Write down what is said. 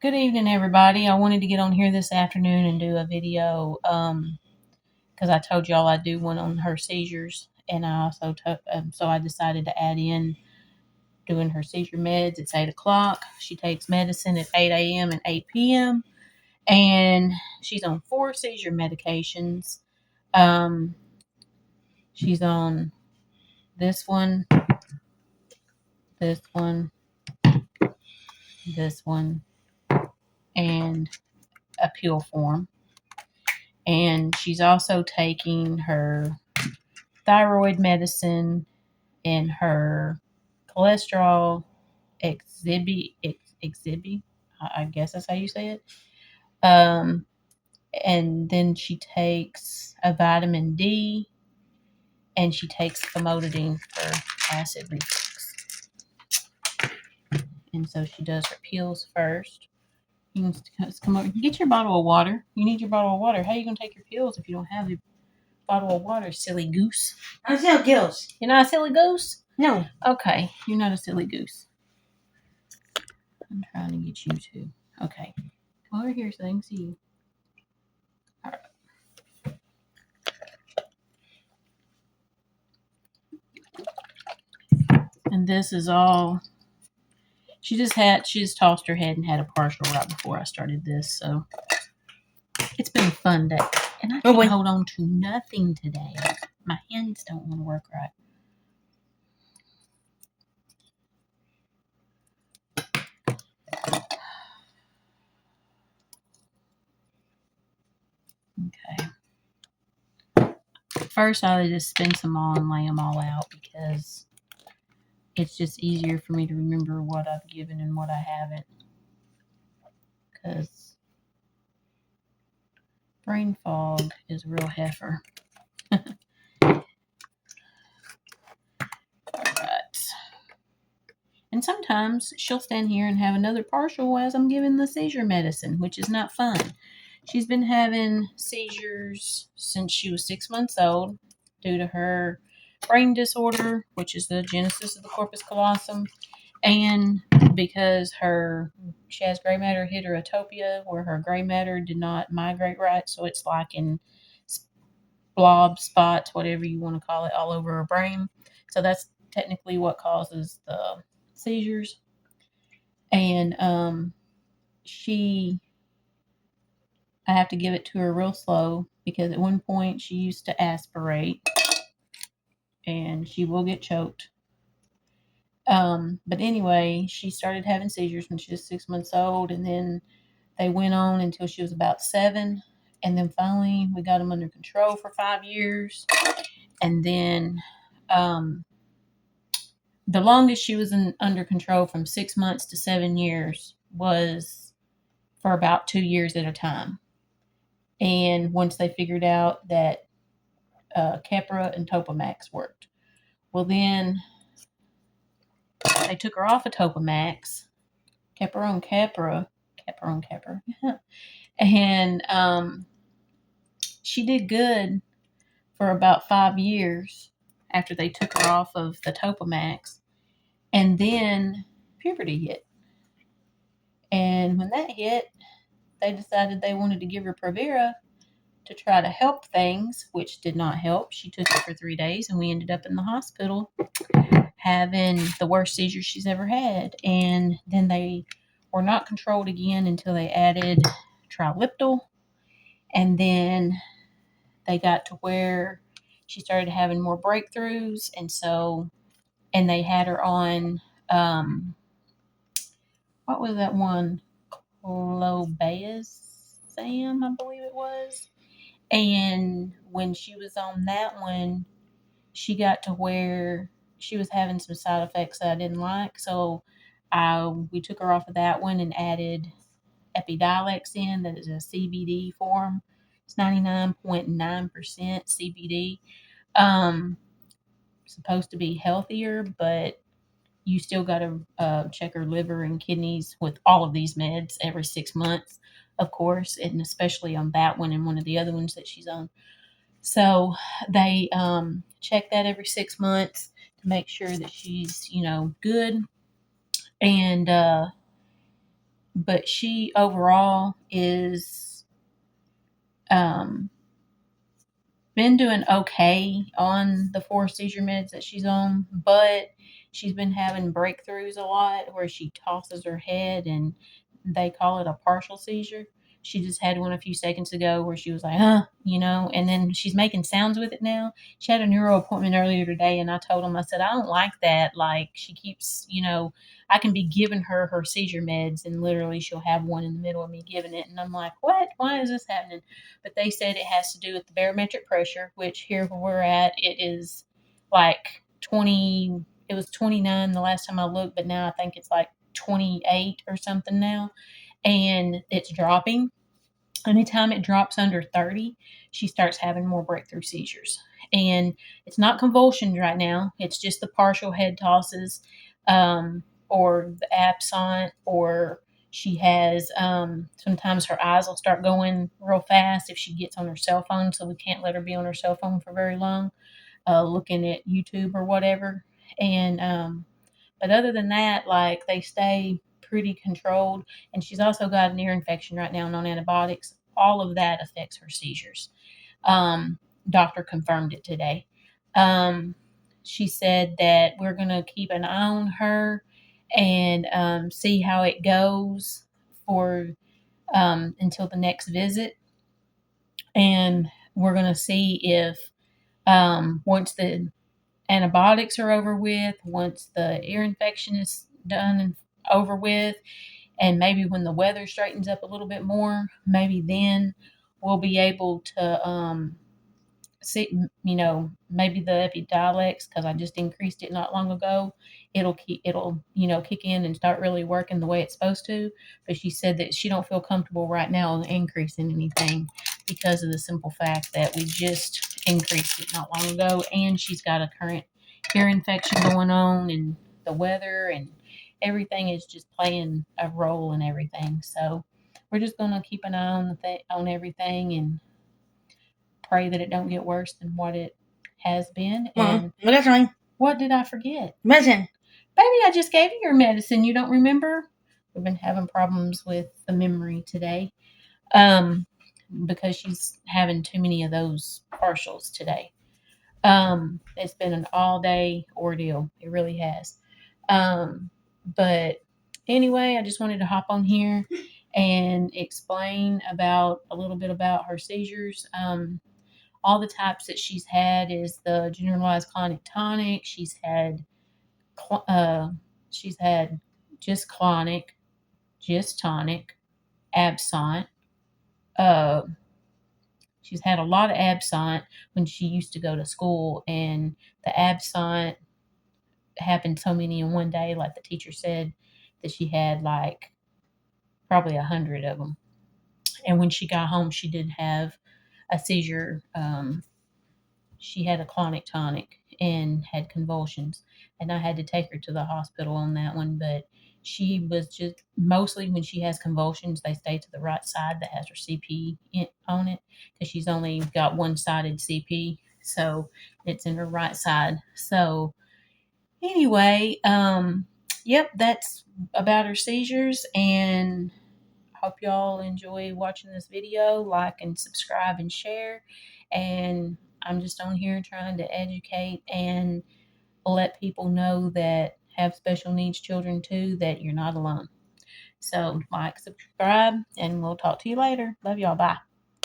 Good evening, everybody. I wanted to get on here this afternoon and do a video because I told y'all I'd do one on her seizures, and I also so I decided to add in doing her seizure meds. It's 8 o'clock. She takes medicine at 8 a.m. and 8 p.m. and she's on 4 seizure medications. Um, she's on this one, this one, this one, and a pill form. And she's also taking her thyroid medicine and her cholesterol exhibit. I guess that's how you say it. Um, and then she takes a vitamin D, and she takes famotidine for acid reflux. And so she does her pills first. You can come over. Get your bottle of water. You need your bottle of water. How are you going to take your pills if you don't have your bottle of water, silly goose? I'm silly goose. You're not a silly goose? No. Okay, you're not a silly goose. I'm trying to get you to. Okay. Come over here so I can see you. All right. And this is all. She just tossed her head and had a partial right before I started this, so it's been a fun day. And I can't hold on to nothing today. My hands don't want to work right. Okay. First, I just spin some all and lay them all out because it's just easier for me to remember what I've given and what I haven't. Because brain fog is a real heifer. Alright. And sometimes she'll stand here and have another partial as I'm giving the seizure medicine, which is not fun. She's been having seizures since she was 6 months old due to her brain disorder, which is the genesis of the corpus callosum, and because she has gray matter heterotopia, where her gray matter did not migrate right, so it's like in blob spots, whatever you want to call it, all over her brain. So that's technically what causes the seizures. And I have to give it to her real slow because at one point she used to aspirate and she will get choked. But anyway, she started having seizures when she was 6 months old, and then they went on until she was about 7. And then finally we got them under control for 5 years. And then the longest she was under control from 6 months to 7 years was for about 2 years at a time. And once they figured out that Keppra and Topamax worked. Well, then they took her off of Topamax, Keppra on Keppra, and she did good for about 5 years after they took her off of the Topamax. And then puberty hit. And when that hit, they decided they wanted to give her Provera to try to help things, which did not help. She took it for 3 days, and we ended up in the hospital having the worst seizure she's ever had. And then they were not controlled again until they added Triliptal. And then they got to where she started having more breakthroughs. And they had her on, what was that one? Clobazam, I believe it was. And when she was on that one, she got to where she was having some side effects that I didn't like. So we took her off of that one and added Epidiolex in. That is a CBD form. It's 99.9% CBD. Supposed to be healthier, but you still got to check her liver and kidneys with all of these meds every 6 months, of course, and especially on that one and one of the other ones that she's on. So they check that every 6 months to make sure that she's, good. And but she overall is been doing okay on the 4 seizure meds that she's on, but she's been having breakthroughs a lot where she tosses her head and they call it a partial seizure. She just had one a few seconds ago where she was like, and then she's making sounds with it now. She had a neuro appointment earlier today, and I told him, I said, I don't like that. Like, she keeps, I can be giving her seizure meds, and literally she'll have one in the middle of me giving it. And I'm like, what? Why is this happening? But they said it has to do with the barometric pressure, which here where we're at, it is like 20, it was 29 the last time I looked, but now I think it's like 28 or something now. And it's dropping. Anytime it drops under 30, she starts having more breakthrough seizures. And it's not convulsions right now. It's just the partial head tosses, or the absent, or she has sometimes her eyes will start going real fast if she gets on her cell phone. So we can't let her be on her cell phone for very long, looking at YouTube or whatever. And but other than that, like, they stay pretty controlled. And she's also got an ear infection right now and on antibiotics. All of that affects her seizures. Um, Doctor confirmed it today. She said that we're going to keep an eye on her and see how it goes for until the next visit. And we're going to see if once the antibiotics are over with, once the ear infection is done and over with, and maybe when the weather straightens up a little bit more, maybe then we'll be able to see, maybe the Epidiolex, because I just increased it not long ago. It'll kick in and start really working the way it's supposed to. But she said that she don't feel comfortable right now increasing anything because of the simple fact that we just increased it not long ago, and she's got a current ear infection going on, and the weather and everything is just playing a role in everything. So we're just gonna keep an eye on everything and pray that it don't get worse than what it has been. Mom, what is wrong? What did I forget? Medicine. Baby, I just gave you your medicine. You don't remember? We've been having problems with the memory today, because she's having too many of those partials today. It's been an all-day ordeal. It really has. But anyway, I just wanted to hop on here and explain about a little bit about her seizures. All the types that she's had is the generalized clonic tonic. She's had just clonic, just tonic, absent. Uh, she's had a lot of absent when she used to go to school, and the absent happened so many in one day. Like the teacher said, that she had like probably 100 of them. And when she got home, she did have a seizure. She had a clonic tonic and had convulsions, and I had to take her to the hospital on that one. But she was just, mostly when she has convulsions, they stay to the right side that has her CP on it, because she's only got one-sided CP, so it's in her right side. So anyway, yep, that's about her seizures, and hope y'all enjoy watching this video. Like and subscribe and share. And I'm just on here trying to educate and let people know that have special needs children too, that you're not alone. So like, subscribe, and we'll talk to you later. Love y'all. Bye.